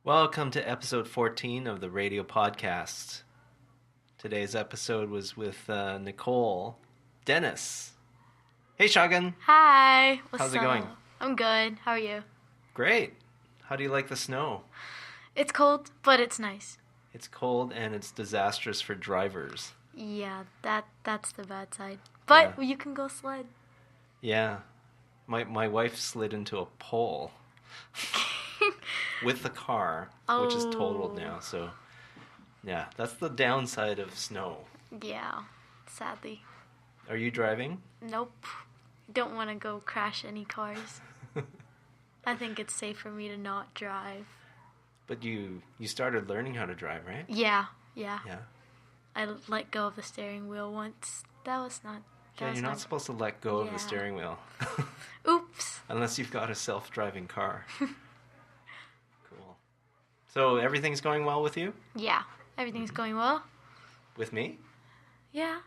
Welcome to episode 14 of the radio podcast. Today's episode was with Nicole Dennis. Hey, Shagun. Hi. How's it going? I'm good. How are you? Great. How do you like the snow? It's cold, but it's nice. It's cold and it's disastrous for drivers. Yeah, that's the bad side. But you can go sled. Yeah. My wife slid into a pole with the car, which is totaled now. So, yeah, that's the downside of snow. Yeah, sadly. Are you driving? Nope. Don't want to go crash any cars. I think it's safe for me to not drive. But you started learning how to drive, right? Yeah. Yeah. I let go of the steering wheel once. That was not... Yeah, you're not supposed to let go of the steering wheel. Oops. Unless you've got a self-driving car. Cool. So everything's going well with you? Yeah, everything's going well. With me? Yeah.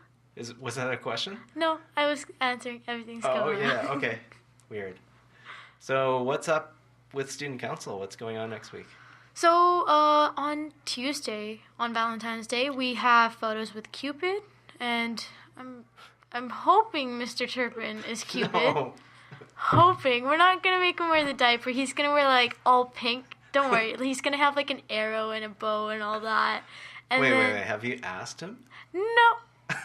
Was that a question? No, I was answering everything's going well. Oh, yeah, okay. Weird. So what's up with student council? What's going on next week? So, on Tuesday, on Valentine's Day, we have photos with Cupid, and I'm hoping Mr. Turpin is Cupid. No. Hoping. We're not going to make him wear the diaper. He's going to wear, like, all pink. Don't worry. He's going to have, like, an arrow and a bow and all that. And Wait. Have you asked him? No.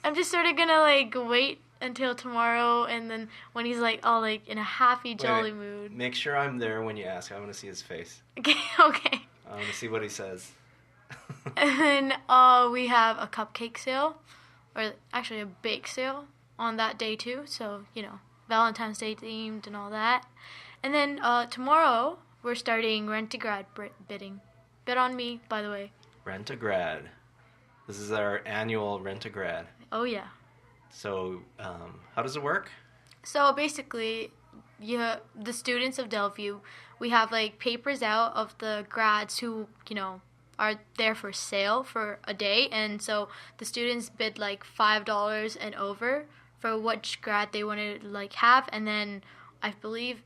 I'm just sort of going to, like, wait until tomorrow, and then when he's, like, all, like, in a happy, jolly mood. Make sure I'm there when you ask. I want to see his face. Okay. I want to see what he says. And then we have a cupcake sale, or actually a bake sale on that day too. So, Valentine's Day themed and all that. And then tomorrow we're starting Rent-A-Grad bidding. Bid on me, by the way. Rent-A-Grad. This is our annual Rent-A-Grad. Oh, yeah. So, how does it work? So basically, the students of Delview, we have like papers out of the grads who, are there for sale for a day, and so the students bid like $5 and over for which grad they want to like have, and then I believe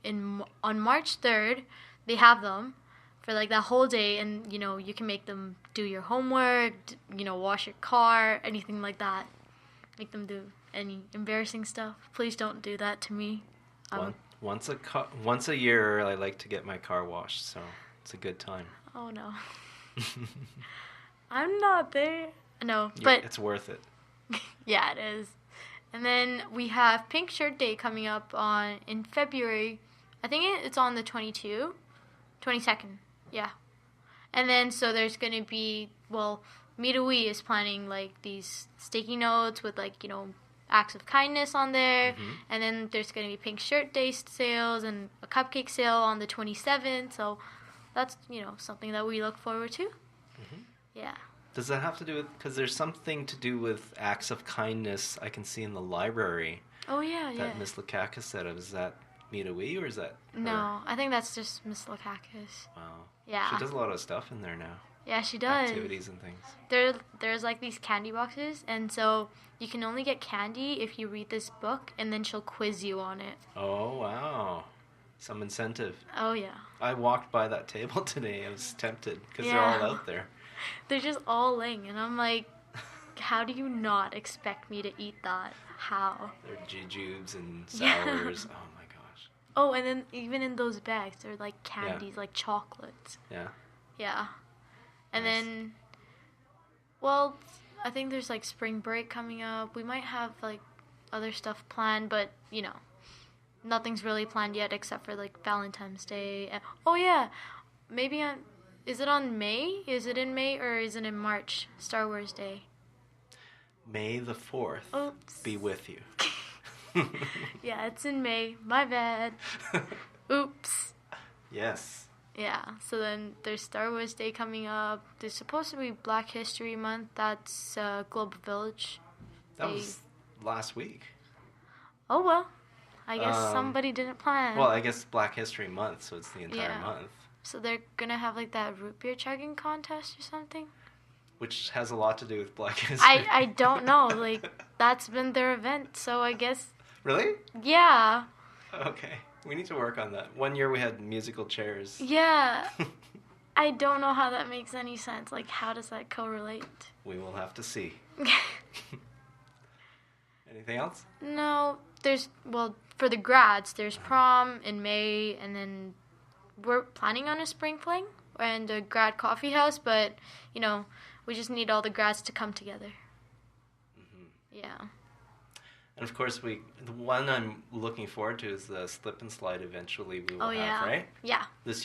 on March 3rd they have them for like that whole day, and you can make them do your homework, wash your car, anything like that. Make them do any embarrassing stuff. Please don't do that to me. Once a year, I like to get my car washed, so it's a good time. Oh no. I'm not there. No, but it's worth it. Yeah, it is. And then we have Pink Shirt Day coming up in February. I think it's on the 22nd. Yeah. And then so there's going to be, Midawee is planning like these sticky notes with like, acts of kindness on there. Mm-hmm. And then there's going to be Pink Shirt Day sales and a cupcake sale on the 27th. So that's, something that we look forward to. Mm-hmm. Yeah. Does that have to do with, because there's something to do with acts of kindness I can see in the library. Oh, yeah. That Miss Lukakis said of. Is that Midawee or is that her? No, I think that's just Miss Lukakis. Wow. Yeah. She does a lot of stuff in there now. Yeah, she does. Activities and things. There's like these candy boxes, and so you can only get candy if you read this book, and then she'll quiz you on it. Oh, wow. Some incentive. Oh, yeah. I walked by that table today. I was tempted because they're all out there. They're just all laying, and I'm like, how do you not expect me to eat that? How? They're jujubes and sours. Oh, my gosh. Oh, and then even in those bags, they're like candies, like chocolates. Yeah. Yeah. And nice. then, I think there's like spring break coming up. We might have like other stuff planned, but, nothing's really planned yet except for like Valentine's Day. Oh, yeah. Maybe is it on May? Is it in May or is it in March? Star Wars Day. May the 4th. Oops. Be with you. Yeah, it's in May. My bad. Oops. Yes. Yeah, so then there's Star Wars Day coming up. There's supposed to be Black History Month. That's Global Village. That was last week. Oh, well. I guess somebody didn't plan. Well, I guess Black History Month, so it's the entire month. So they're going to have like that root beer chugging contest or something? Which has a lot to do with Black History. I don't know. Like, that's been their event, so I guess... Really? Yeah. Okay. We need to work on that. One year we had musical chairs. Yeah. I don't know how that makes any sense. Like, how does that correlate? We will have to see. Anything else? No, for the grads, there's prom in May, and then we're planning on a spring fling and a grad coffee house, but, we just need all the grads to come together. Mm-hmm. Yeah. And of course, the one I'm looking forward to is the slip and slide eventually we will have, right? Yeah. Is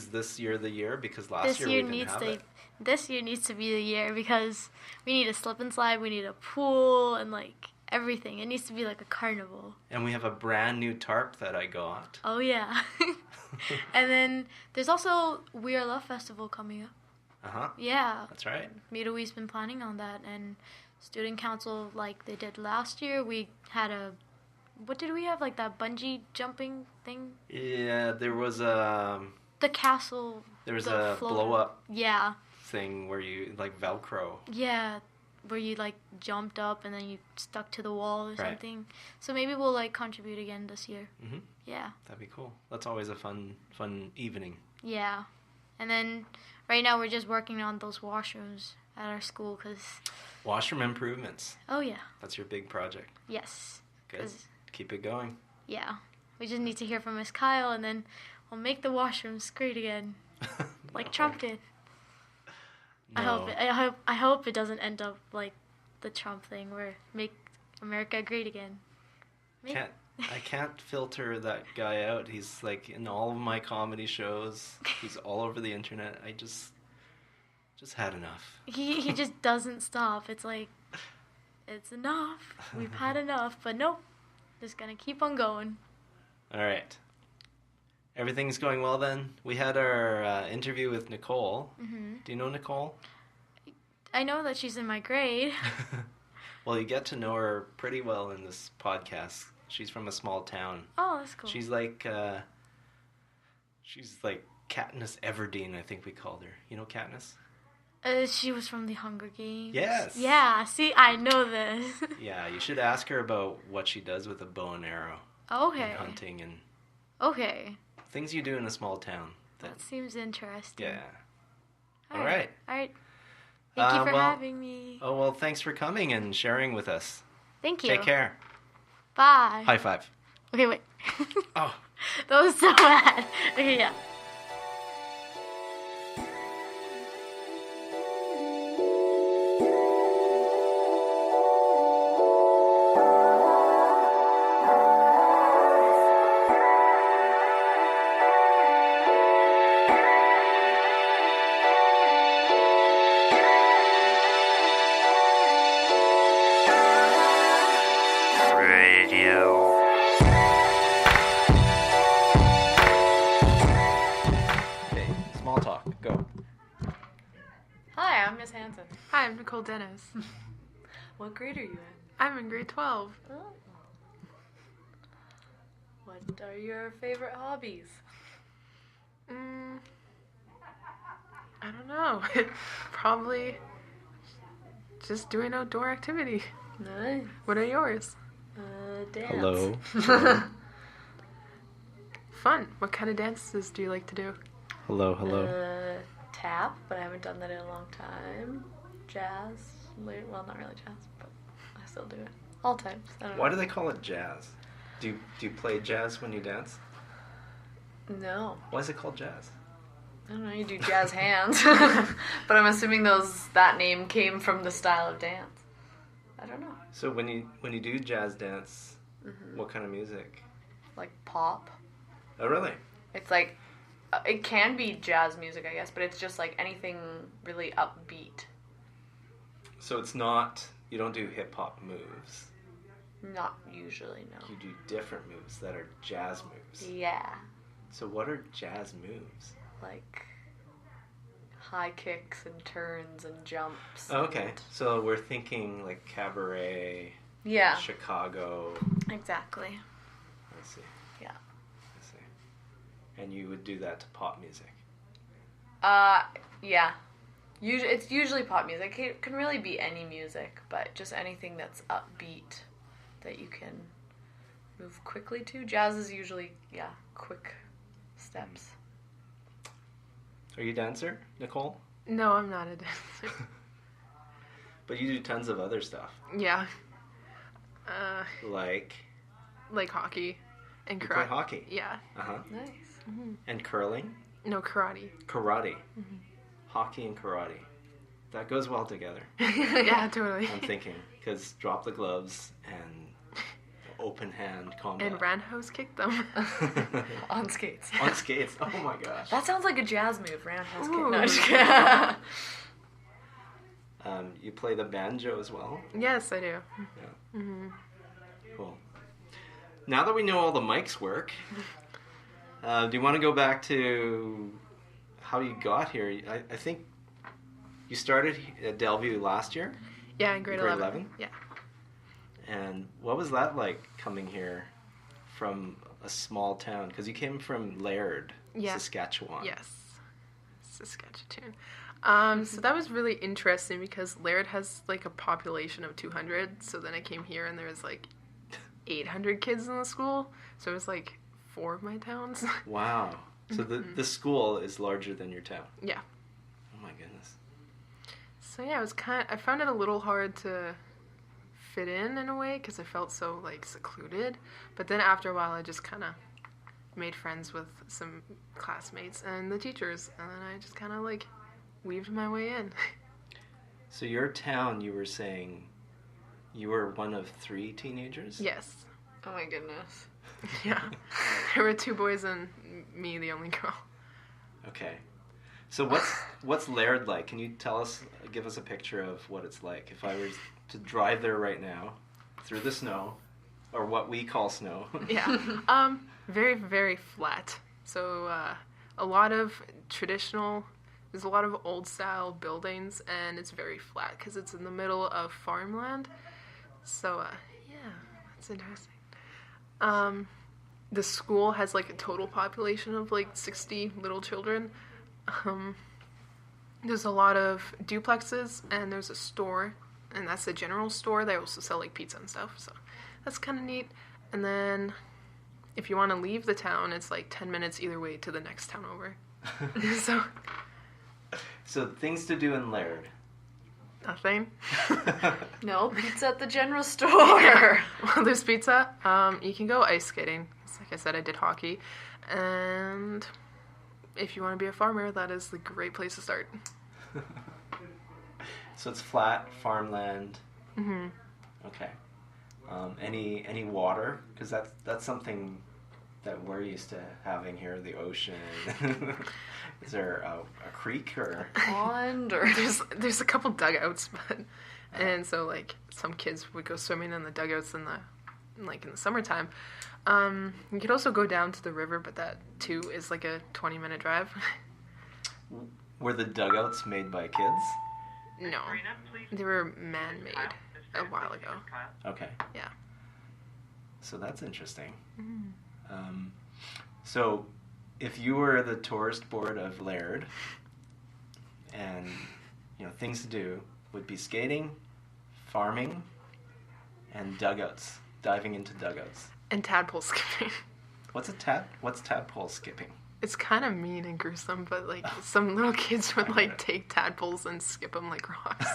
this year the year? Because last year we didn't have it. This year needs to be the year because we need a slip and slide, we need a pool, and, everything. It needs to be like a carnival. And we have a brand new tarp that I got. Oh, yeah. And then there's also We Are Love Festival coming up. Uh-huh. Yeah. That's right. We've been planning on that, and student council, like they did last year, we had what did we have, like that bungee jumping thing? Yeah, there was a... The castle. There was a blow-up thing where you, Velcro. Yeah, where you, jumped up and then you stuck to the wall or something. So maybe we'll, contribute again this year. Mm-hmm. Yeah. That'd be cool. That's always a fun evening. Yeah. And then right now we're just working on those washrooms at our school because... Washroom improvements. Oh, yeah. That's your big project. Yes. Good. Keep it going. Yeah. We just need to hear from Miss Kyle, and then we'll make the washrooms great again. Like Trump did. No. I hope it doesn't end up like the Trump thing where make America great again. I can't filter that guy out. He's in all of my comedy shows. He's all over the internet. I just had enough. He just doesn't stop. It's it's enough. We've had enough, but nope. Just gonna keep on going. All right. Everything's going well then? We had our interview with Nicole. Mm-hmm. Do you know Nicole? I know that she's in my grade. Well, you get to know her pretty well in this podcast. She's from a small town. Oh, that's cool. She's like Katniss Everdeen, I think we called her. You know Katniss? She was from the Hunger Games. Yes. Yeah, see, I know this. Yeah, you should ask her about what she does with a bow and arrow. Okay. And hunting and... Okay. Things you do in a small town. That seems interesting. Yeah. All right. Thank you for having me. Oh, well, thanks for coming and sharing with us. Thank you. Take care. Bye. High five. Okay, wait. Oh. That was so bad. Okay, yeah. Hansen. Hi, I'm Nicole Dennis. What grade are you in? I'm in grade 12. Oh. What are your favorite hobbies? I don't know. Probably just doing outdoor activity. Nice. What are yours? Dance. Hello. Fun. What kind of dances do you like to do? Hello. Tap, but I haven't done that in a long time. Jazz. Well, not really jazz, but I still do it. All types. I don't know. Why do they call it jazz? Do you play jazz when you dance? No. Why is it called jazz? I don't know, you do jazz hands. But I'm assuming that name came from the style of dance. I don't know. So when you do jazz dance, what kind of music? Like pop. Oh, really? It's like, it can be jazz music, I guess, but it's just like anything really upbeat. So it's not, you don't do hip-hop moves. Not usually, no. You do different moves that are jazz moves. Yeah. So what are jazz moves? Like high kicks and turns and jumps. Oh, okay. So we're thinking like cabaret. Yeah. Chicago. Exactly. I see. Yeah. I see. And you would do that to pop music? Yeah. It's usually pop music. It can really be any music, but just anything that's upbeat that you can move quickly to. Jazz is usually, quick steps. Are you a dancer, Nicole? No, I'm not a dancer. But you do tons of other stuff. Yeah. Like Hockey and you karate. play hockey. Yeah. Uh-huh. Nice. And curling? No, karate. Karate. Hockey and karate. That goes well together. Yeah, totally. I'm thinking, because drop the gloves and open hand combat. And roundhouse kick them. On skates. On skates. Oh my gosh. That sounds like a jazz move, roundhouse kick. Ooh. No, just kidding. You play the banjo as well? Yes, I do. Yeah. Cool. Now that we know all the mics work, do you want to go back to how you got here? I think you started at Delview last year? Yeah, in grade 11. 11? Yeah. And what was that like coming here from a small town? Because you came from Laird, Saskatchewan. Yes. Saskatchewan. So that was really interesting because Laird has like a population of 200. So then I came here and there was like 800 kids in the school. So it was like 4 of my towns. Wow. So the school is larger than your town? Yeah. Oh my goodness. So yeah, I found it a little hard to fit in a way because I felt so like secluded. But then after a while I just kind of made friends with some classmates and the teachers. And then I just kind of like weaved my way in. So your town, you were saying you were one of 3 teenagers? Yes. Oh my goodness. Yeah. There were 2 boys and me, the only girl. Okay. So what's Laird like? Can you give us a picture of what it's like? If I were to drive there right now, through the snow, or what we call snow. Yeah. Very, very flat. So a lot of there's a lot of old style buildings and it's very flat because it's in the middle of farmland. So yeah, that's interesting. The school has like a total population of like 60 little children. There's a lot of duplexes and there's a store, and that's a general store. They also sell like pizza and stuff, so that's kind of neat. And then if you want to leave the town, it's like 10 minutes either way to the next town over. So things to do in Laird. nothing. No, pizza at the general store. Well, there's pizza. You can go ice skating. Like I said, I did hockey. And if you want to be a farmer, that is the great place to start. So it's flat farmland. Mm-hmm. Okay. Any water? Because that's something that we're used to having here, the ocean. Is there a creek or Pond or there's a couple dugouts, and so like some kids would go swimming in the dugouts in the summertime. You could also go down to the river, but that too is like a 20-minute drive. Were the dugouts made by kids? No, they were man-made a while ago. Okay. Yeah. So that's interesting. Mm-hmm. So if you were the tourist board of Laird, and things to do would be skating, farming, and dugouts, diving into dugouts. And tadpole skipping. What's tadpole skipping? It's kind of mean and gruesome, but like some little kids would like take tadpoles and skip them like rocks.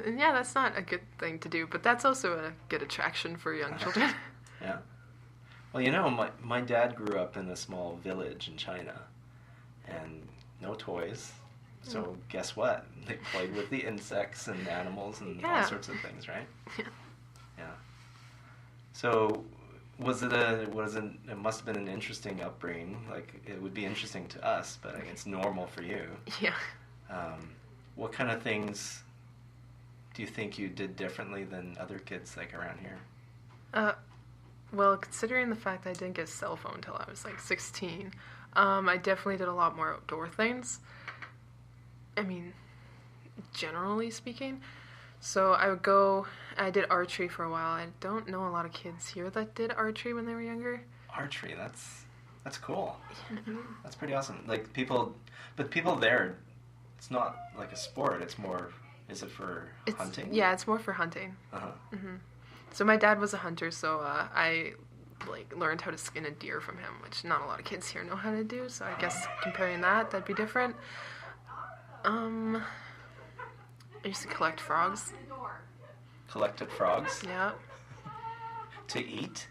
And yeah, that's not a good thing to do, but that's also a good attraction for young children. Yeah. Well, my dad grew up in a small village in China, and no toys. So guess what? They played with the insects and animals and all sorts of things, right? Yeah. Yeah. So it must have been an interesting upbringing. Like, it would be interesting to us, but it's normal for you. Yeah. What kind of things do you think you did differently than other kids like around here? Well, considering the fact that I didn't get a cell phone until I was like 16, I definitely did a lot more outdoor things. I mean, generally speaking. So I did archery for a while. I don't know a lot of kids here that did archery when they were younger. Archery, that's cool. That's pretty awesome. Like people there, it's not like a sport. It's more, is it for hunting? Yeah, it's more for hunting. Uh-huh. Mm-hmm. So my dad was a hunter, so I like learned how to skin a deer from him, which not a lot of kids here know how to do. So I guess comparing that'd be different. I used to collect frogs. Collected frogs Yeah. to eat?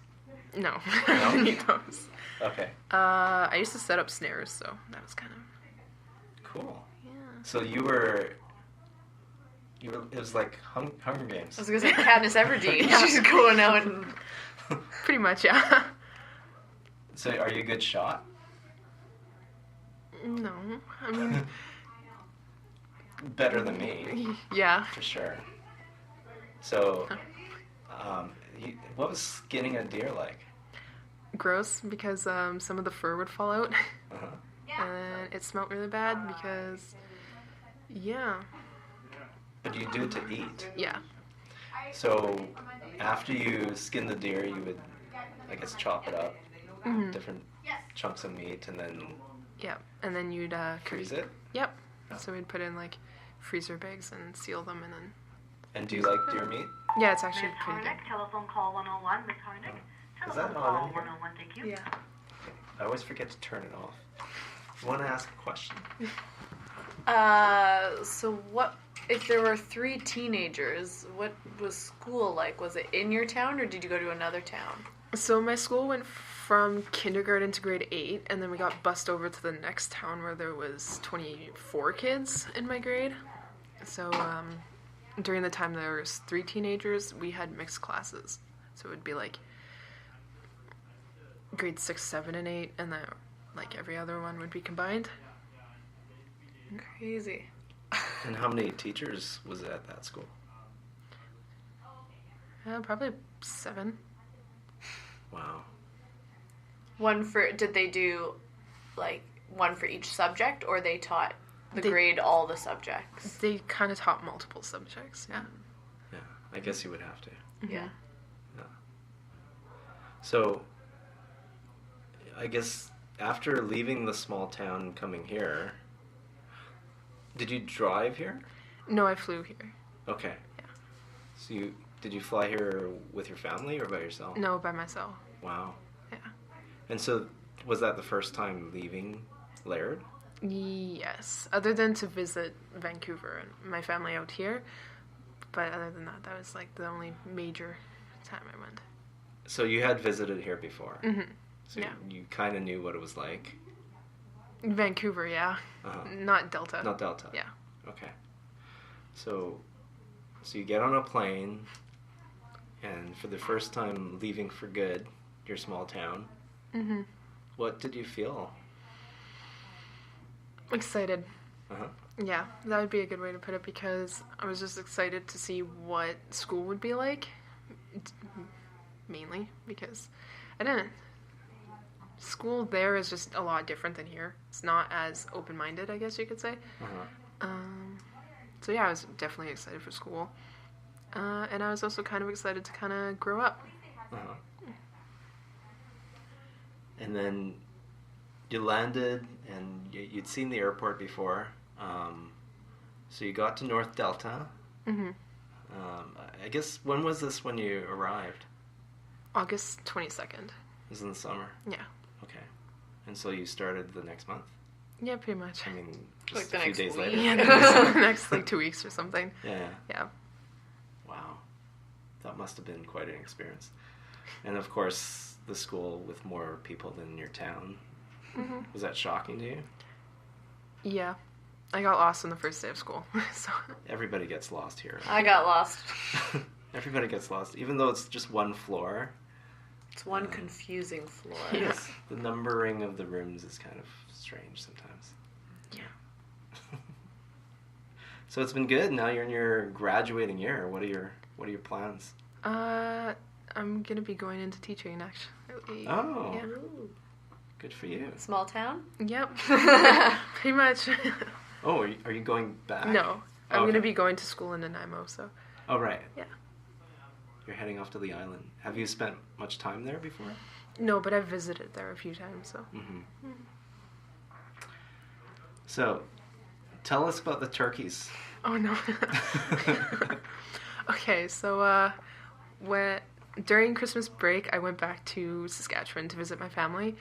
No. No? Eat those. Okay. I used to set up snares, so that was kind of Cool. yeah. So you were. It was like Hunger Games. I was gonna say Katniss Everdeen. She's going out and Pretty much, yeah. So are you a good shot? No, I mean, Better than me, yeah. for sure. So, what was skinning a deer like? Gross, because some of the fur would fall out, Uh-huh. and it smelled really bad because, yeah, But you do it to eat. yeah. So after you skin the deer, you would, I guess, chop it up, Mhm. different chunks of meat, and then Yeah, and then you'd freeze it. Yep. So we'd put in like freezer bags and seal them, and then And do you like deer meat? yeah, it's actually Miss pretty good. Harnick, telephone call 101, Miss Harnick. Is that Telephone on call in here? 101, thank you. yeah. I always forget to turn it off. You want to ask a question? So what if there were 3 teenagers? What was school like? Was it in your town, or did you go to another town? So my school went from kindergarten to grade 8, and then we got bussed over to the next town where there was 24 kids in my grade. So during the time there was 3 teenagers, we had mixed classes. So it would be like grade 6, 7, and 8, and then like every other one would be combined. Crazy. And how many teachers was at that school? Probably 7. Wow. Did they do like one for each subject, or they taught the They- grade all the subjects? They kind of taught multiple subjects, yeah. Yeah, I guess you would have to. Yeah. So, I guess after leaving the small town and coming here, did you drive here? No, I flew here. Okay. Yeah. So did you fly here with your family or by yourself? No, by myself. Wow. Yeah. And so, was that the first time leaving Laird? Yes, other than to visit Vancouver and my family out here. But other than that, that was like the only major time I went. So you had visited here before. Mm-hmm. So Yeah. you kind of knew what it was like. Vancouver, yeah. Uh-huh. Not Delta. Not Delta. Yeah. Okay. So you get on a plane, and for the first time leaving for good, your small town. Mm-hmm. What did you feel? Excited. Uh-huh. Yeah, that would be a good way to put it, because I was just excited to see what school would be like. Mainly because I didn't. School there is just a lot different than here. It's not as open-minded, I guess you could say. Uh-huh. So yeah, I was definitely excited for school. And I was also kind of excited to kind of grow up. Uh-huh. And then you landed, and you'd seen the airport before. So you got to North Delta. Mm-hmm. I guess, when was this when you arrived? August 22nd. It was in the summer? Yeah. Okay. And so you started the next month? Yeah, pretty much. I mean, Like just the a few next days week. later. Yeah, the next like 2 weeks or something. Yeah. Yeah. Wow. That must have been quite an experience. And of course, the school with more people than your town. Mm-hmm. Was that shocking to you? Yeah. I got lost on the first day of school. So Everybody gets lost here. I got lost. Everybody gets lost, even though it's just one floor. It's one confusing floor. Yes, the numbering of the rooms is kind of strange sometimes. yeah. So it's been good. Now you're in your graduating year. What are your plans? I'm gonna be going into teaching actually. Oh. Yeah. Good for you. Small town? Yep. Pretty much. Oh, are you going back? No. I'm Okay. gonna be going to school in Nanaimo, so Oh, right. yeah. You're heading off to the island. Have you spent much time there before? No, but I've visited there a few times, so. Mm-hmm. So, tell us about the turkeys. Oh no. Okay, so during Christmas break, I went back to Saskatchewan to visit my family.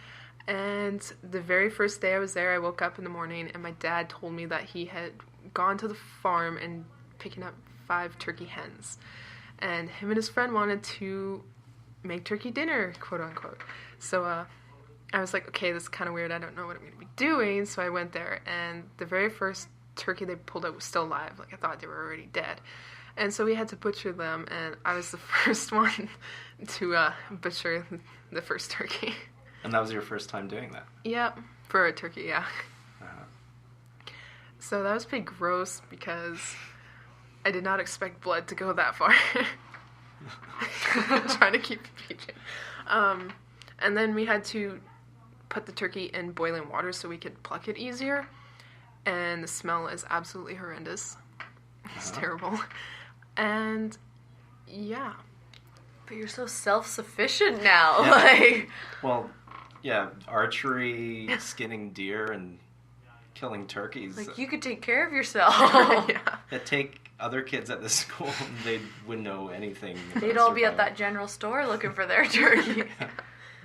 And the very first day I was there, I woke up in the morning and my dad told me that he had gone to the farm and picking up 5 turkey hens. And him and his friend wanted to make turkey dinner, quote unquote. So I was like, okay, this is kind of weird. I don't know what I'm going to be doing. So I went there, and the very first turkey they pulled out was still alive. Like, I thought they were already dead. And so we had to butcher them, and I was the first one to butcher the first turkey. And that was your first time doing that? Yep, for a turkey, yeah. Uh-huh. So that was pretty gross because I did not expect blood to go that far. Trying to keep it PG. And then we had to put the turkey in boiling water so we could pluck it easier. And the smell is absolutely horrendous. It's terrible. And yeah. But you're so self-sufficient now. Yeah. Like, Well, yeah, archery, skinning deer, and killing turkeys. like you could take care of yourself. Yeah. That take other kids at the school, and they wouldn't know anything. They'd about all be at that survival. general store looking for their turkey.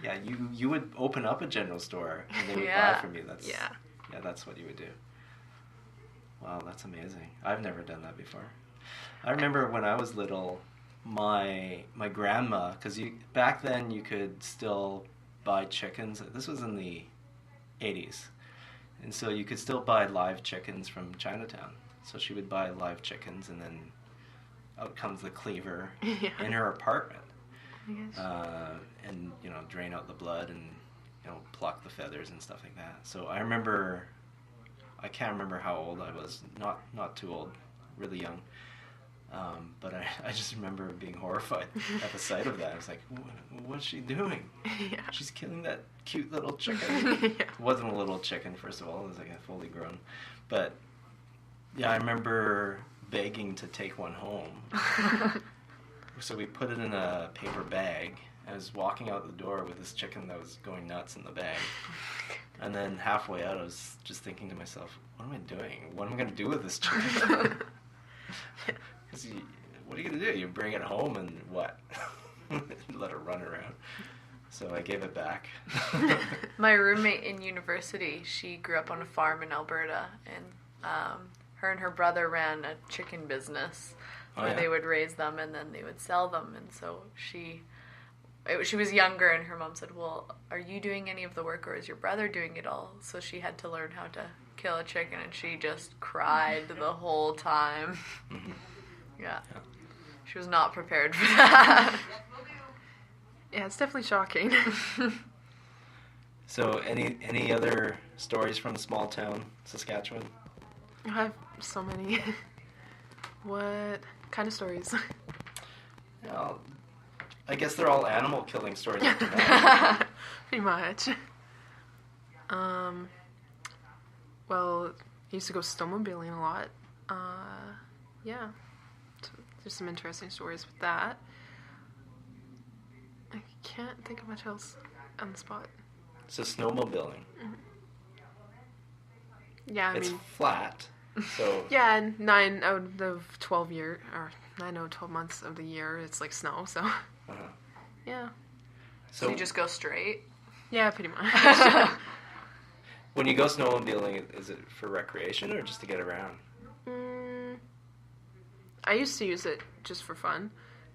Yeah, you would open up a general store, and they would Yeah. buy from you. Yeah. Yeah, that's what you would do. Wow, that's amazing. I've never done that before. I remember when I was little, my grandma, because back then you could still buy chickens. This was in the 80s. And so you could still buy live chickens from Chinatown. So she would buy live chickens, and then out comes the cleaver Yeah. in her apartment. I guess. And, drain out the blood and, pluck the feathers and stuff like that. So I remember, I can't remember how old I was, not too old, really young. But I just remember being horrified at the sight of that. I was like, what's she doing? Yeah. She's killing that cute little chicken. Yeah. It wasn't a little chicken, first of all. It was like a fully grown. But, yeah, I remember begging to take one home. So we put it in a paper bag. I was walking out the door with this chicken that was going nuts in the bag. And then halfway out, I was just thinking to myself, what am I doing? What am I going to do with this chicken? Because what are you going to do? You bring it home and what? Let it run around. So I gave it back. My roommate in university, she grew up on a farm in Alberta, and her and her brother ran a chicken business where they would raise them and then they would sell them. And so she was younger, and her mom said, well, are you doing any of the work, or is your brother doing it all? So she had to learn how to kill a chicken, and she just cried the whole time. Mm-hmm. Yeah. She was not prepared for that. Yeah, it's definitely shocking. So any other stories from small town Saskatchewan? I have so many. What kind of stories? Well, I guess they're all animal killing stories up to now. Pretty much. Well, I used to go snowmobiling a lot. Yeah. So there's some interesting stories with that. I can't think of much else on the spot. So snowmobiling. Yeah, I It's mean, flat. So yeah, 9 out of 12 months of the year, it's like snow, so, uh-huh. yeah. So you just go straight? Yeah, pretty much. When you go snowmobiling, is it for recreation or just to get around? I used to use it just for fun,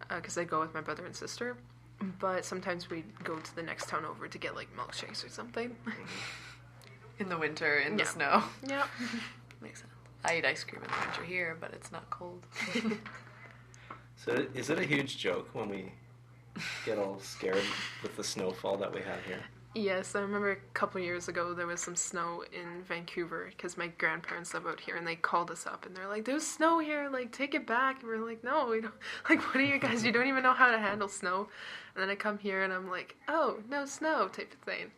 because I go with my brother and sister, but sometimes we'd go to the next town over to get, like, milkshakes or something. In the winter, in the Yeah. snow? Yep. Makes sense. I eat ice cream in the winter here, but it's not cold. So is it a huge joke when we get all scared with the snowfall that we have here? Yes, I remember a couple years ago there was some snow in Vancouver because my grandparents live out here, and they called us up and they're like, "There's snow here, like take it back." And we're like, "No, we don't." Like, what are you guys? You don't even know how to handle snow. And then I come here and I'm like, "Oh, no snow," type of thing.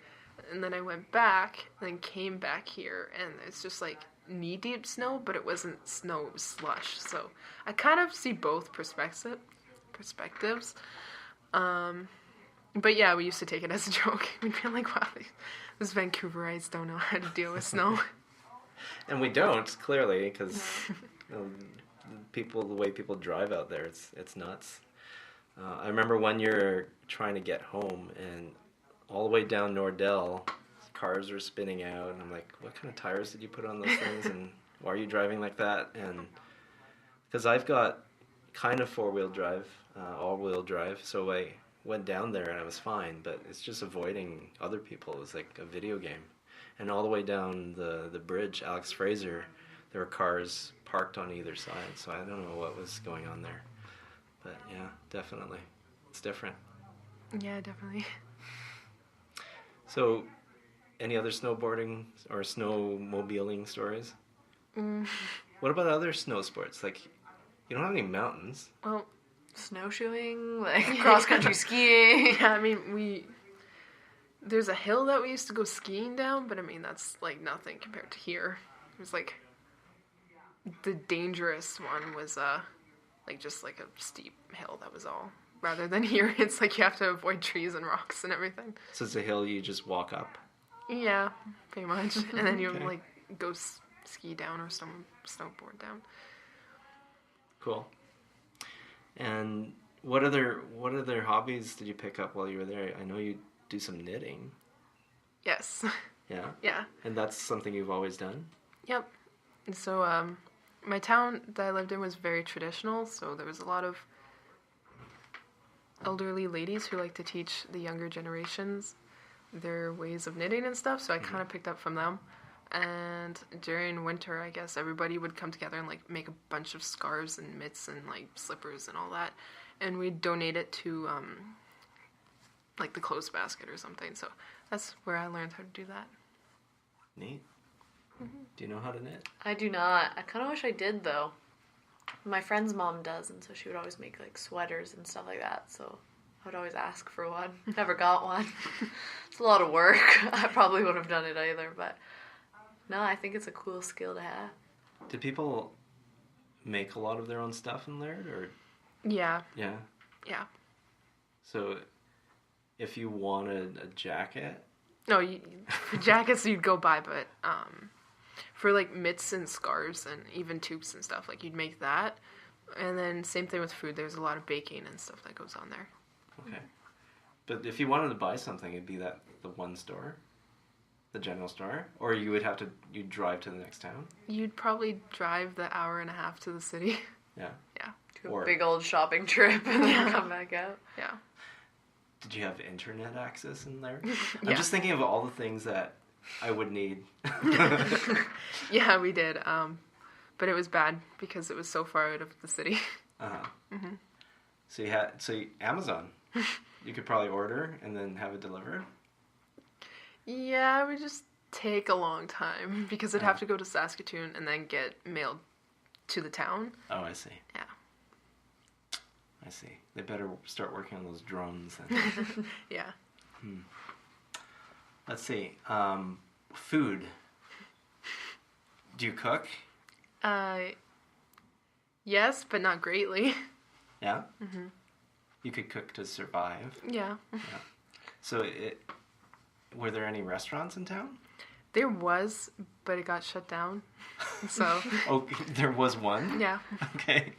And then I went back and then came back here, and it's just like knee-deep snow, but it wasn't snow, it was slush. So I kind of see both perspectives. But yeah, we used to take it as a joke. We'd be like, wow, those Vancouverites don't know how to deal with snow. And we don't, clearly, because the way people drive out there, it's nuts. I remember one year trying to get home, and all the way down Nordell, cars were spinning out, and I'm like, what kind of tires did you put on those things, and why are you driving like that? And because I've got kind of four-wheel drive, all-wheel drive, so I went down there and I was fine, but it's just avoiding other people. It was like a video game. And all the way down the bridge, Alex Fraser, there were cars parked on either side, so I don't know what was going on there. But yeah, definitely. It's different. Yeah, definitely. So, any other snowboarding or snowmobiling stories? What about other snow sports? Like, you don't have any mountains. Well, Snowshoeing, like cross-country skiing. yeah, I mean, there's a hill that we used to go skiing down, but I mean, that's like nothing compared to here. It was like, the dangerous one was like just like a steep hill, that was all. Rather than here, it's like you have to avoid trees and rocks and everything. So it's a hill you just walk up? Yeah, pretty much. And then you Okay. like go ski down or snowboard down. Cool. And what other hobbies did you pick up while you were there? I know you do some knitting. Yes. Yeah? Yeah. And that's something you've always done? Yep. And so my town that I lived in was very traditional, so there was a lot of elderly ladies who like to teach the younger generations their ways of knitting and stuff, so I kind of picked up from them. And during winter, I guess, everybody would come together and like make a bunch of scarves and mitts and like slippers and all that, and we'd donate it to like the clothes basket or something. So that's where I learned how to do that. Neat. Do you know how to knit? I do not. I kind of wish I did, though. My friend's mom does, and so she would always make, like, sweaters and stuff like that, so I would always ask for one. Never got one. It's a lot of work. I probably wouldn't have done it either, but no, I think it's a cool skill to have. Did people make a lot of their own stuff in Laird, or? Yeah. Yeah. Yeah. So, if you wanted a jacket, No, for jackets you'd go buy, but for like mitts and scarves and even toques and stuff, like you'd make that. And then same thing with food. There's a lot of baking and stuff that goes on there. okay. But if you wanted to buy something, it'd be the one store, the general store, or you'd drive to the next town. You'd probably drive the hour and a half to the city. Yeah. Yeah. Do Or- a big old shopping trip and then come back out. Yeah. Did you have internet access in there? Yeah. I'm just thinking of all the things that I would need. Yeah, we did. But it was bad because it was so far out of the city. Uh-huh. So Amazon. You could probably order and then have it delivered. Yeah, it would just take a long time because it'd have to go to Saskatoon and then get mailed to the town. Oh, I see. Yeah. I see. They better start working on those drones then. Yeah. Let's see. Food. Do you cook? Yes, but not greatly. Yeah? Mm-hmm. You could cook to survive. Yeah. So were there any restaurants in town? There was, but it got shut down. So, Oh, there was one? yeah. Okay.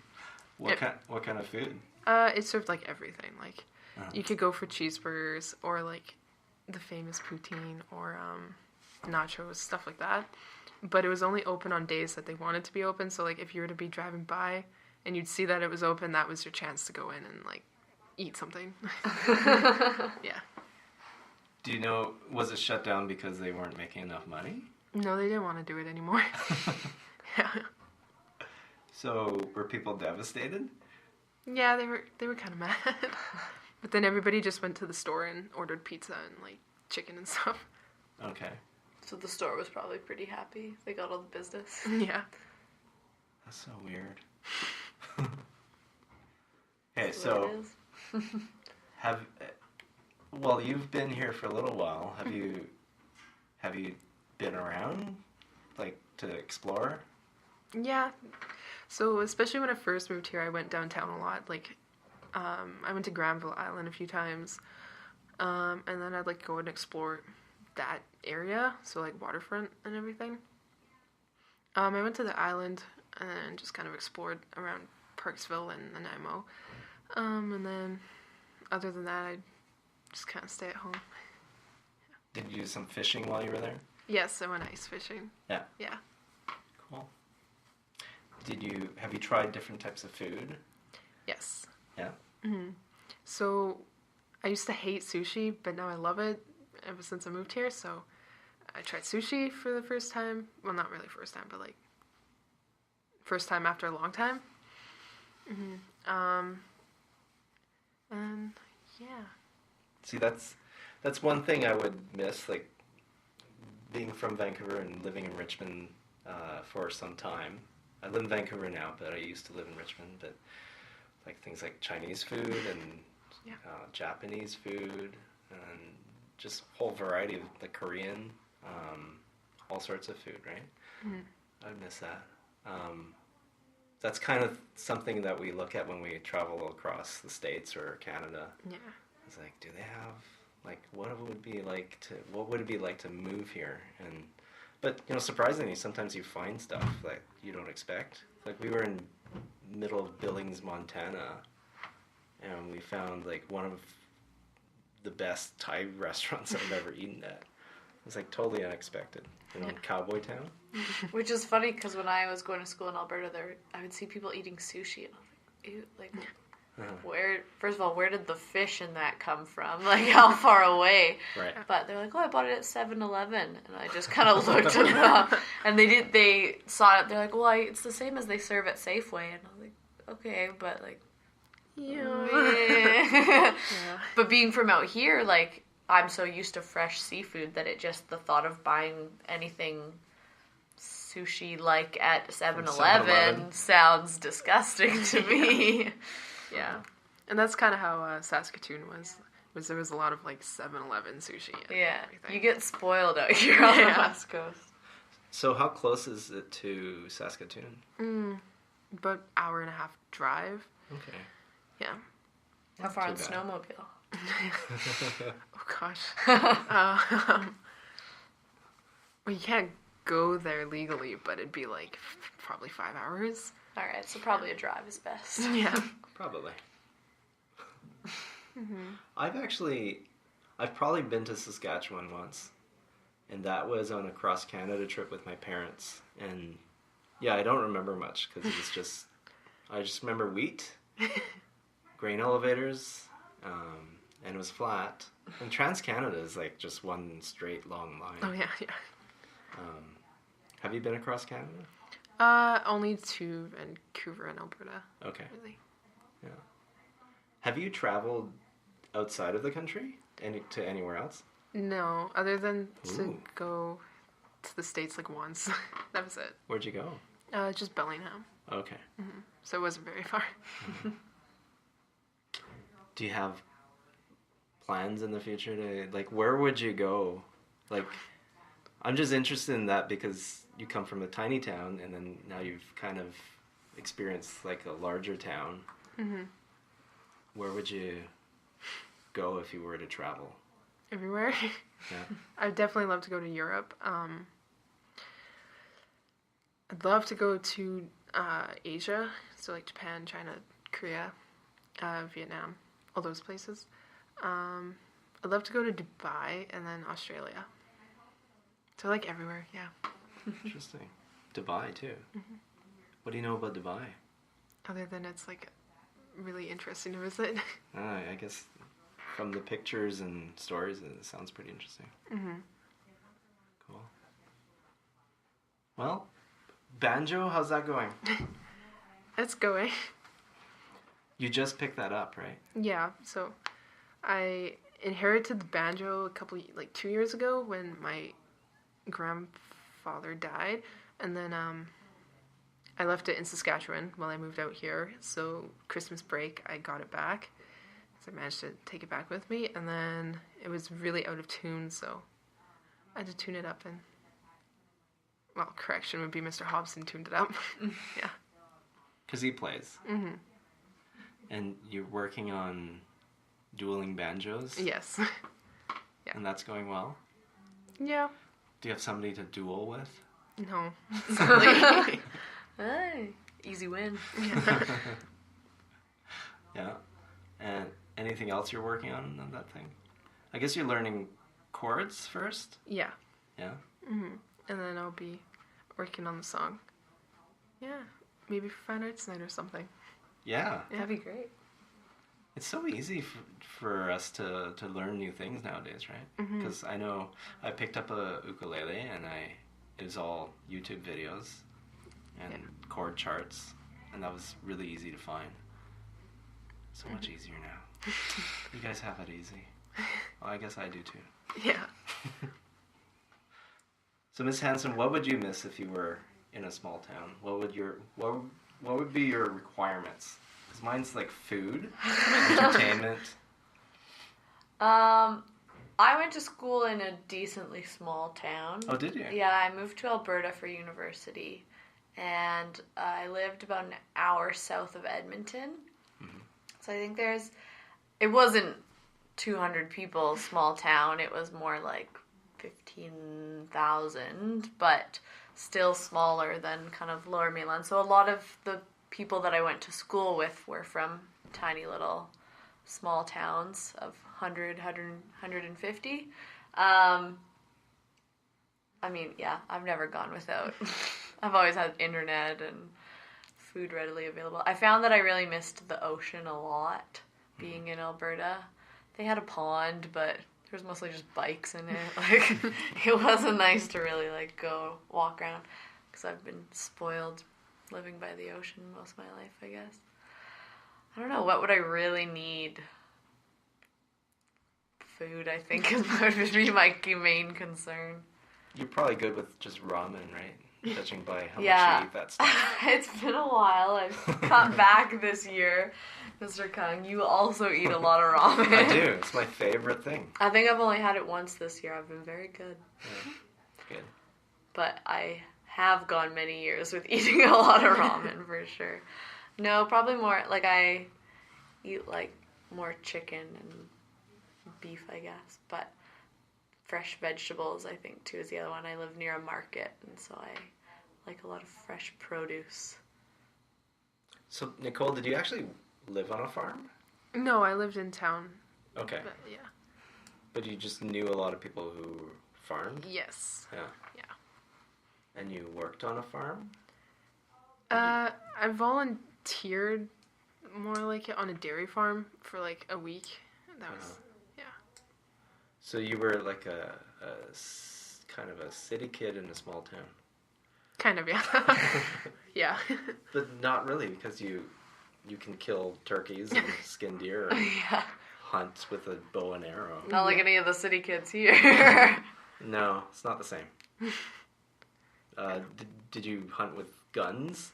What Yep. kind of food? It served like everything. Like, you could go for cheeseburgers or like the famous poutine or nachos, stuff like that. But it was only open on days that they wanted to be open. So like if you were to be driving by and you'd see that it was open, that was your chance to go in and like eat something. Yeah. Do you know, was it shut down because they weren't making enough money? No, they didn't want to do it anymore. Yeah. So were people devastated? Yeah, they were kind of mad. But then everybody just went to the store and ordered pizza and like chicken and stuff. Okay. So the store was probably pretty happy. They got all the business. Yeah. That's so weird. Okay, That's what so it is. well, you've been here for a little while. Have you been around, like, to explore? Yeah. So especially when I first moved here, I went downtown a lot. Like, I went to Granville Island a few times, and then I'd like go and explore that area, so like waterfront and everything. I went to the island and just kind of explored around Parksville and Nanaimo. And then, other than that, I just kind of stay at home. Did you do some fishing while you were there? Yes, I went ice fishing. Yeah. Yeah. Cool. Have you tried different types of food? Yes. Yeah. Mm-hmm. So, I used to hate sushi, but now I love it ever since I moved here. So, I tried sushi for the first time. Well, not really first time, but like first time after a long time. Mm-hmm. And yeah. See, that's one thing I would miss, like being from Vancouver and living in Richmond for some time. I live in Vancouver now, but I used to live in Richmond. But like things like Chinese food and Japanese food and just a whole variety of the Korean, all sorts of food, right? Mm-hmm. I miss that. That's kind of something that we look at when we travel across the States or Canada. Yeah. It's like, do they have, like, what would it be like to move here? But surprisingly, sometimes you find stuff that you don't expect. Like, we were in middle of Billings, Montana, and we found like one of the best Thai restaurants I've ever eaten at. It was like totally unexpected. Cowboy Town. Which is funny because when I was going to school in Alberta, I would see people eating sushi, and I was like, ew, like, first of all, where did the fish in that come from? Like, how far away? Right. But they're like, oh, I bought it at 7-Eleven, and I just kind of looked at them, and they saw it, they're like, well, it's the same as they serve at Safeway, and I was like, okay, but like, yeah. But being from out here, like, I'm so used to fresh seafood that the thought of buying anything sushi like at 7-Eleven sounds disgusting to me. Yeah. And that's kind of how Saskatoon was there was a lot of like 7-Eleven sushi and everything. You get spoiled out here on the West Coast. So how close is it to Saskatoon? About hour and a half drive. Okay. Yeah. How far on snowmobile? Oh gosh. Well, you can't go there legally, but it'd be like probably 5 hours. Alright, so probably a drive is best. Yeah. Probably. Mm-hmm. I've probably been to Saskatchewan once, and that was on a cross Canada trip with my parents. And yeah, I don't remember much because it was I just remember wheat, grain elevators, and it was flat. And Trans-Canada is like just one straight long line. Oh yeah, yeah. Have you been across Canada? Only to Vancouver and Alberta. Okay. Really. Yeah. Have you traveled outside of the country? To anywhere else? No, other than to Ooh. go to the States like once. That was it. Where'd you go? Just Bellingham. Okay. Mm-hmm. So it wasn't very far. Mm-hmm. Do you have plans in the future to, like, where would you go? Like, I'm just interested in that because you come from a tiny town and then now you've kind of experienced like a larger town. Mm-hmm. Where would you go if you were to travel? Everywhere. Yeah. I'd definitely love to go to Europe. I'd love to go to Asia, so like Japan, China, Korea, Vietnam, all those places. I'd love to go to Dubai and then Australia. So like everywhere, yeah. Interesting. Dubai too. Mm-hmm. What do you know about Dubai? Other than it's like really interesting to visit. I guess from the pictures and stories, it sounds pretty interesting. Mm-hmm. Cool. Well, banjo, how's that going? It's going. You just picked that up, right? Yeah, so I inherited the banjo 2 years ago when my grandfather died, and then I left it in Saskatchewan while I moved out here, so Christmas break I got it back, so I managed to take it back with me, and then it was really out of tune, so I had to tune it up, and well, correction would be Mr. Hobson tuned it up. Yeah. Because he plays. Mm-hmm. And you're working on dueling banjos? Yes. Yeah. And that's going well? Yeah. Do you have somebody to duel with? No. Sadly. Hey, easy win. Yeah. And anything else you're working on that thing? I guess you're learning chords first? Yeah. Yeah? And then I'll be working on the song. Yeah. Maybe for Fine Arts Night or something. Yeah. That'd be great. It's so easy for us to learn new things nowadays, right? Because I know I picked up a ukulele and it was all YouTube videos and chord charts, and that was really easy to find. So much easier now. You guys have it easy. Well, I guess I do too. Yeah. So, Miss Hansen, what would you miss if you were in a small town? What would be your requirements? Because mine's like food, entertainment. I went to school in a decently small town. Oh, did you? Yeah, I moved to Alberta for university, and I lived about an hour south of Edmonton. So I think it wasn't 200 people, small town. It was more like 15,000, but still smaller than kind of Lower Mainland. So a lot of the people that I went to school with were from tiny little small towns of 100, 150. I mean, yeah, I've never gone without. I've always had internet and food readily available. I found that I really missed the ocean a lot being in Alberta. They had a pond, but there was mostly just bikes in it. Like, it wasn't nice to really, like, go walk around because I've been spoiled living by the ocean most of my life, I guess. I don't know, what would I really need? Food, I think, would be my main concern. You're probably good with just ramen, right? Judging by how much you eat that stuff. It's been a while. I've come back this year. Mr. Kung, you also eat a lot of ramen. I do. It's my favorite thing. I think I've only had it once this year. I've been very good. Yeah. Good. But I have gone many years with eating a lot of ramen, for sure. No, probably more, like, I eat, like, more chicken and beef, I guess. But fresh vegetables, I think, too, is the other one. I live near a market, and so I like a lot of fresh produce. So, Nicole, did you actually live on a farm? No, I lived in town. Okay. But, yeah. But you just knew a lot of people who farmed? Yes. Yeah. Yeah. And you worked on a farm? I volunteered more like on a dairy farm for like a week. That was, yeah. So you were like a kind of a city kid in a small town? Kind of, yeah. Yeah. But not really, because you can kill turkeys and skin deer and hunt with a bow and arrow. Not like any of the city kids here. No, it's not the same. Did you hunt with guns?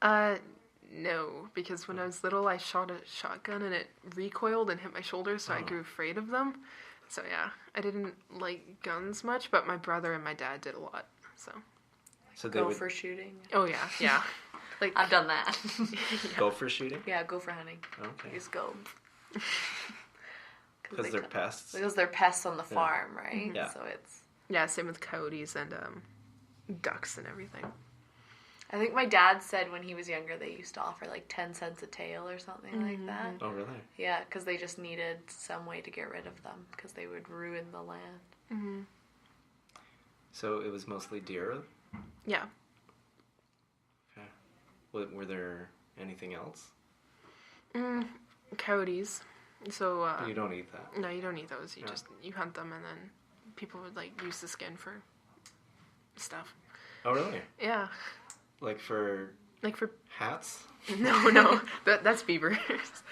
No, because when I was little, I shot a shotgun and it recoiled and hit my shoulder, so I grew afraid of them. So yeah, I didn't like guns much, but my brother and my dad did a lot. So Go for shooting. Oh yeah, yeah. Like I've done that. Go for shooting? Yeah, go for hunting. Okay. Just go. Because they're pests? Because they're pests on the farm, right? Yeah. So it's... Yeah, same with coyotes and ducks and everything. I think my dad said when he was younger they used to offer like 10 cents a tail or something like that. Oh, really? Yeah, because they just needed some way to get rid of them because they would ruin the land. Mm-hmm. So it was mostly deer? Yeah. Okay. Were there anything else? Coyotes. So But you don't eat that? No, you don't eat those. You hunt them, and then people would like use the skin for stuff. Oh, really? Yeah. Like for hats? No, that's beavers.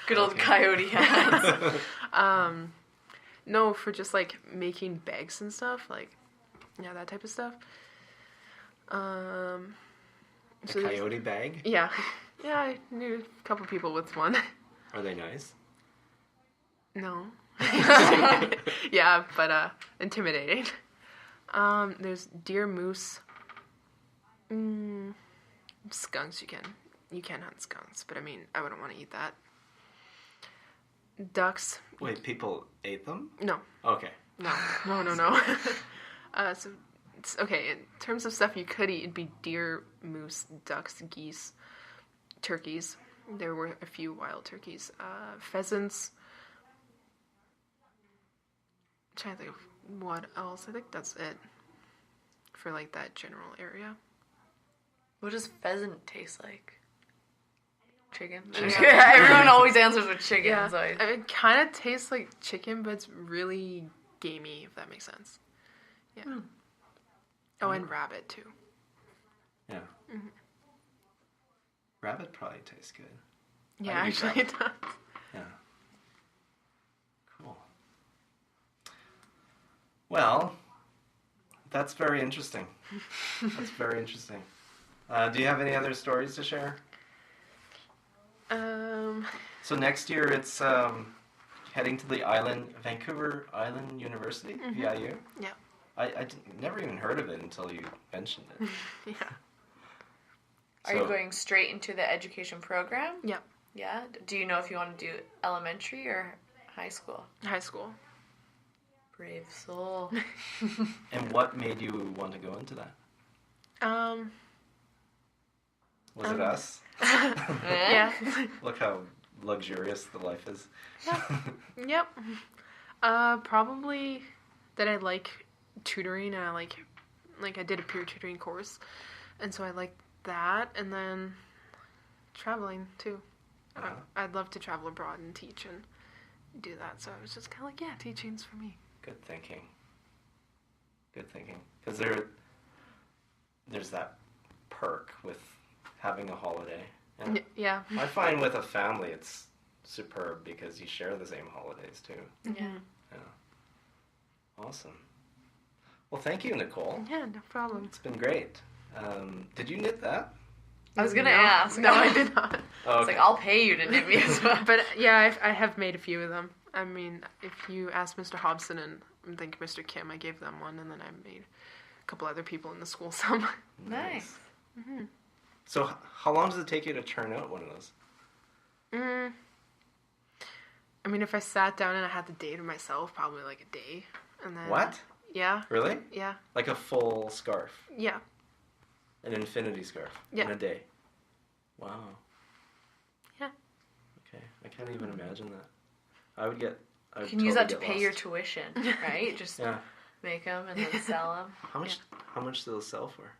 Good old coyote hats. No, for just like making bags and stuff, like that type of stuff. A coyote bag? Yeah, I knew a couple people with one. Are they nice? No. Yeah, but intimidating. There's deer, moose, skunks. You can hunt skunks, but I mean, I wouldn't want to eat that. Ducks. Wait, people ate them? No. Okay. No. So, it's, okay, in terms of stuff you could eat, it'd be deer, moose, ducks, geese, turkeys, There were a few wild turkeys. Pheasants. I'm trying to think of what else. I think that's it for like that general area. What does pheasant taste like? Chicken. Everyone always answers with chicken. Yeah, So it kind of tastes like chicken, but it's really gamey, if that makes sense. Yeah. Oh, and rabbit too. Yeah. Mm-hmm. Rabbit probably tastes good. Yeah, I could eat actually it does. Yeah. Cool. Well, that's very interesting. That's very interesting. Do you have any other stories to share? So next year it's heading to the island, Vancouver Island University, VIU. Yeah. I never even heard of it until you mentioned it. Yeah. Are you going straight into the education program? Yeah. Yeah. Do you know if you want to do elementary or high school? High school. Brave soul. And what made you want to go into that? Was it us? Yeah. Look how luxurious the life is. Yep. Probably that I like tutoring, and I I did a peer tutoring course, and so I like that, and then traveling too. I'd love to travel abroad and teach and do that, so I was just kind of like, yeah, teaching's for me. Good thinking. Good thinking. Because there's that perk with having a holiday. And Yeah. I find with a family it's superb because you share the same holidays too. Yeah. Yeah. Awesome. Well, thank you, Nicole. Yeah, no problem. It's been great. Did you knit that? I was gonna ask. No, I did not. Oh, It's like, I'll pay you to knit me as well. But yeah, I have made a few of them. I mean, if you ask Mr. Hobson and I think Mr. Kim, I gave them one, and then I made a couple other people in the school some. Nice. Mm-hmm. So how long does it take you to turn out one of those? I mean, if I sat down and I had the day to myself, probably like a day. And then What? Yeah. Really? Yeah. Like a full scarf? Yeah. An infinity scarf? Yeah. In a day? Wow. Yeah. Okay. I can't even imagine that. I would You can use that to totally pay get your lost. tuition, right? Just Yeah. make them and then sell them. How much do those sell for?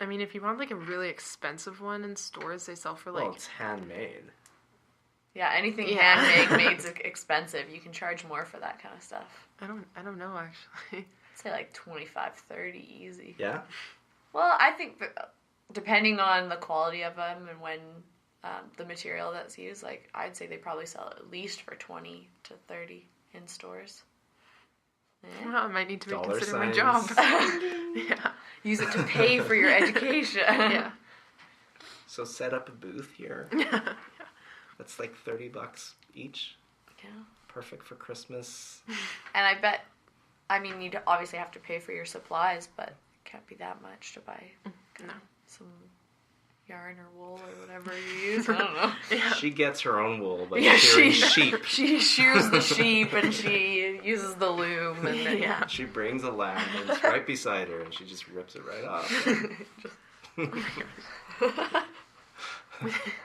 I mean, if you want like a really expensive one in stores, they sell for Well, like it's handmade. Yeah, anything Yeah. handmade made's expensive. You can charge more for that kind of stuff. I don't know actually. I'd say like 25, 30 easy. Yeah? Well, I think that depending on the quality of them and when the material that's used, like I'd say they probably sell at least for 20 to 30 in stores. Yeah. Well, I might need to Dollar reconsider my signs. job. Yeah. Use it to pay for your education. Yeah. So set up a booth here. Yeah. That's like $30 each. Yeah. Perfect for Christmas. And I bet, I mean, you'd obviously have to pay for your supplies, but it can't be that much to buy No. some yarn or wool or whatever you use. I don't know. Yeah. She gets her own wool, but Yeah, shearing she- sheep. She shears the sheep and she uses the loom and then, Yeah. She brings a lamb and it's right beside her and she just rips it right off.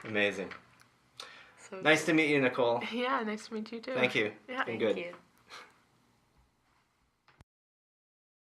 Amazing. So Nice to meet you, Nicole. Yeah, nice to meet you too. Thank you. Yeah. It's been Thank good. you.